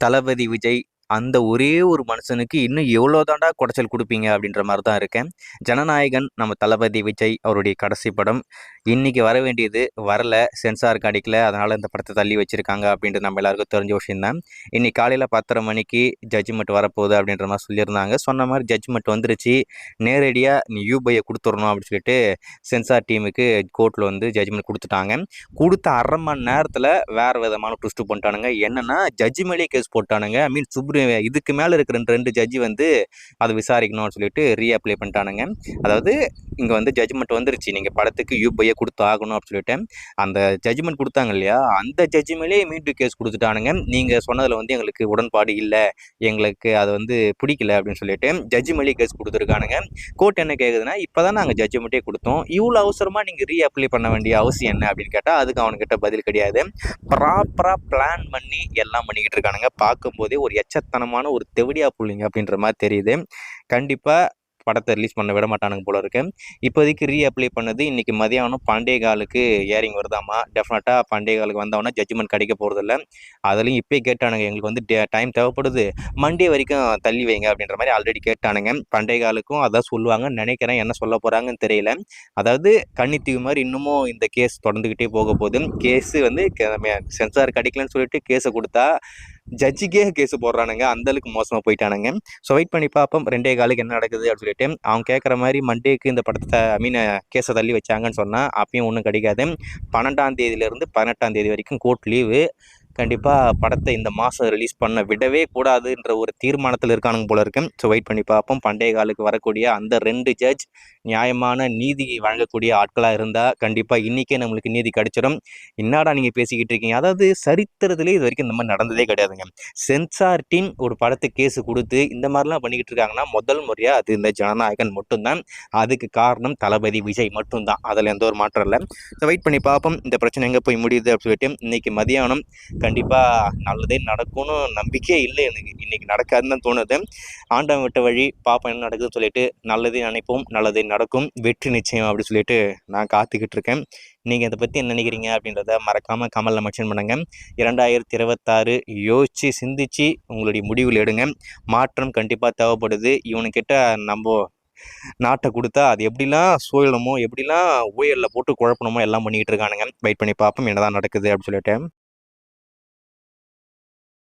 தளபதி விஜய் அந்த ஒரே ஒரு மனுஷனுக்கு இன்னும் எவ்வளோ தாண்டா குடைச்சல் கொடுப்பீங்க அப்படின்ற மாதிரி தான் இருக்கேன். ஜனநாயகன் நம்ம தளபதி விஜய் அவருடைய கடைசி படம் இன்னைக்கு வர வேண்டியது வரல, சென்சார் அடிக்கல, அதனால் இந்த படத்தை தள்ளி வச்சுருக்காங்க அப்படின்ட்டு நம்ம எல்லாருக்கும் தெரிஞ்ச விஷயம்தான். இன்னைக்கு காலையில் 10:30 மணிக்கு ஜட்ஜ்மெண்ட் வரப்போகுது அப்படின்ற மாதிரி சொல்லியிருந்தாங்க. சொன்ன மாதிரி ஜட்ஜ்மெண்ட் வந்துருச்சு. நேரடியாக நீ யூபையை கொடுத்துடணும் அப்படின்னு சொல்லிட்டு சென்சார் டீமுக்கு கோர்ட்டில் வந்து ஜட்ஜ்மெண்ட் கொடுத்துட்டாங்க. கொடுத்த அரை மணி நேரத்தில் வேறு விதமான ட்விஸ்ட் பண்ணிட்டானுங்க. என்னென்னா ஜட்ஜி மேலே கேஸ் போட்டானுங்க. ஐ மீன் இதுக்கு மேலே இருக்கிற ரெண்டு ஜட்ஜி வந்து அதை விசாரிக்கணும்னு சொல்லிட்டு ரீஅப்ளை பண்ணிட்டானுங்க. அதாவது இங்கே வந்து ஜட்ஜ்மெண்ட் வந்துருச்சு, நீங்கள் படத்துக்கு யூபையை கொடுத்து ஆகணும் அப்படின்னு சொல்லிட்டு அந்த ஜட்ஜ்மெண்ட் கொடுத்தாங்க இல்லையா, அந்த ஜட்ஜி மேலே மீண்டும் கேஸ் கொடுத்துட்டானுங்க. நீங்கள் சொன்னதில் வந்து எங்களுக்கு உடன்பாடு இல்லை, எங்களுக்கு அது வந்து பிடிக்கல அப்படின்னு சொல்லிட்டு ஜட்ஜி மேலே கேஸ் கொடுத்துருக்கானுங்க. கோர்ட் என்ன கேட்குதுன்னா, இப்போ தான் நாங்கள் ஜட்ஜ்மெண்ட்டே கொடுத்தோம், இவ்வளோ அவசரமாக நீங்கள் ரீஅப்ளை பண்ண வேண்டிய அவசியம் என்ன அப்படின்னு கேட்டால் அதுக்கு அவனுக்கிட்ட பதில் கிடையாது. ப்ராப்பராக பிளான் பண்ணி எல்லாம் பண்ணிக்கிட்டு இருக்கானுங்க. பார்க்கும்போதே ஒரு எச்சத்தனமான ஒரு தெவடியா புள்ளிங்க அப்படின்ற மாதிரி தெரியுது. கண்டிப்பாக படத்தை ரிலீஸ் பண்ண விட மாட்டானுங்க போல இருக்கு. இப்போதைக்கு ரீஅப்ளை பண்ணது இன்னைக்கு மதியானம் 12:15 ஏரிங் வருதாமா. டெஃபினட்டாக 12:15 வந்தவொடனே ஜட்ஜ்மெண்ட் கிடைக்க போகிறதில்ல. அதுலேயும் இப்போயே கேட்டானுங்க, எங்களுக்கு வந்து டைம் தேவைப்படுது, மண்டே வரைக்கும் தள்ளி வைங்க அப்படின்ற மாதிரி ஆல்ரெடி கேட்டானுங்க. 12:15க்கும் அதான் சொல்லுவாங்கன்னு நினைக்கிறேன். என்ன சொல்ல போகிறாங்கன்னு தெரியல. அதாவது கன்னித்தீவு மாதிரி இன்னமும் இந்த கேஸ் தொடர்ந்துக்கிட்டே போக போகுது. கேஸு வந்து சென்சார் கிடைக்கலன்னு சொல்லிட்டு கேஸை கொடுத்தா ஜட்ஜிக்கே கேஸ் போடுறானுங்க. அந்தளவுக்கு மோசமாக போயிட்டானுங்க. ஸோ வெயிட் பண்ணி பார்ப்போம் 2:15 என்ன நடக்குது அப்படின்னு சொல்லிட்டு. அவங்க கேட்குற மாதிரி மண்டேக்கு இந்த படத்தை கேஸை தள்ளி வச்சாங்கன்னு சொன்னால் அப்பயும் ஒன்றும் கிடைக்காது. 12ஆம் தேதியிலேருந்து 18ஆம் தேதி வரைக்கும் கோர்ட் லீவு. கண்டிப்பாக படத்தை இந்த மாதம் ரிலீஸ் பண்ண விடவே கூடாதுன்ற ஒரு தீர்மானத்தில் இருக்கானுங்க போல இருக்கு. ஸோ வெயிட் பண்ணி பார்ப்போம். 12:15 வரக்கூடிய அந்த 2 ஜட்ஜ் நியாயமான நீதி வழங்கக்கூடிய ஆட்களாக இருந்தால் கண்டிப்பாக இன்றைக்கே நம்மளுக்கு நீதி கிடைச்சிடும். என்னடா நீங்கள் பேசிக்கிட்டு இருக்கீங்க, அதாவது சரித்திரத்திலே இது வரைக்கும் இந்த மாதிரி நடந்ததே கிடையாதுங்க. சென்சார் டீம் ஒரு படத்துக்கு கேஸு கொடுத்து இந்த மாதிரிலாம் பண்ணிக்கிட்டு இருக்காங்கன்னா முதல் முறையாக அது இந்த ஜனநாயகன் மட்டும்தான். அதுக்கு காரணம் தளபதி விஜய் மட்டும்தான். அதில் எந்த ஒரு மாற்றம் இல்லை. ஸோ வெயிட் பண்ணி பார்ப்போம் இந்த பிரச்சனை எங்கே போய் முடியுது அப்படின்னு சொல்லிட்டு. இன்றைக்கி மதியானம் கண்டிப்பாக நல்லதே நடக்கும்னு நம்பிக்கையே இல்லை எனக்கு. இன்றைக்கி நடக்காதுன்னு தான் தோணுது. ஆண்டவன் விட்ட வழி, பார்ப்போம் என்ன நடக்குதுன்னு சொல்லிட்டு. நல்லதே நினைப்போம், நல்லதே நடக்கும், வெற்றி நிச்சயம் அப்படின்னு சொல்லிட்டு நான் காத்துக்கிட்டு இருக்கேன். நீங்கள் இதை பற்றி என்ன நினைக்கிறீங்க அப்படின்றத மறக்காமல் கமெண்ட்ல மென்ஷன் பண்ணுங்கள். 2026 யோசித்து சிந்திச்சு உங்களுடைய முடிவில் எடுங்க. மாற்றம் கண்டிப்பாக தேவைப்படுது. இவனுக்கிட்ட நம்ம நாட்டை கொடுத்தா அது எப்படிலாம் சூழலுமோ, எப்படிலாம் ஊழலில் போட்டு குழப்பணுமோ எல்லாம் பண்ணிக்கிட்டு இருக்கானுங்க. வெயிட் பண்ணி பார்ப்போம் என்னதான் நடக்குது அப்படின்னு சொல்லிட்டு.